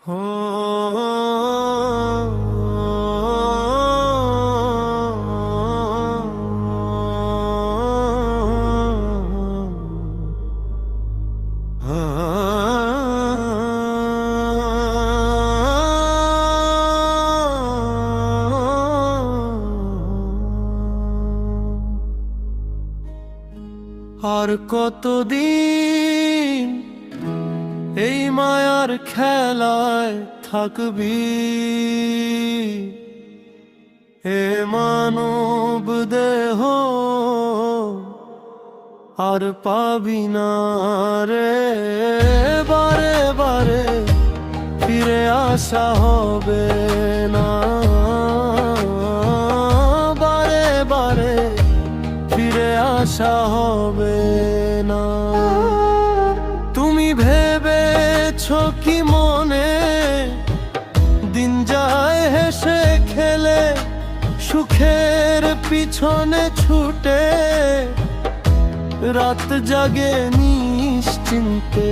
আর কতদিন এই মায়ার খেলায় থাকবি, এ মানব দেহ আর পাবি না রে। বারে বারে ফিরে আসা হবে না, বারে বারে ফিরে আসা হবে না। তুমি ভেবেছো কি মনে দিন যায় হেসে খেলে, সুখের পিছনে ছুটে রাত জাগে নিশ্চিন্তে।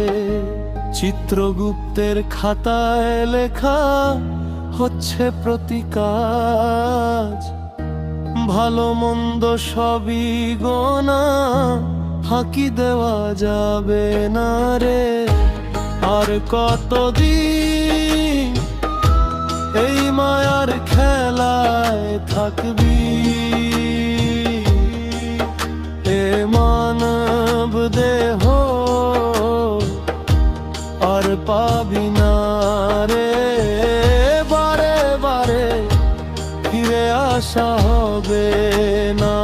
চিত্রগুপ্তের খাতায় লেখা হচ্ছে প্রতি কাজ, ভালো মন্দ সবই গোনা, ফাঁকি দেওয়া যাবে না রে। আর কতদিন এই মায়ার খেলায় থাকবি, এ মানব দেহ আর পাবি না রে। বারে বারে ফিরে আসা হবে না।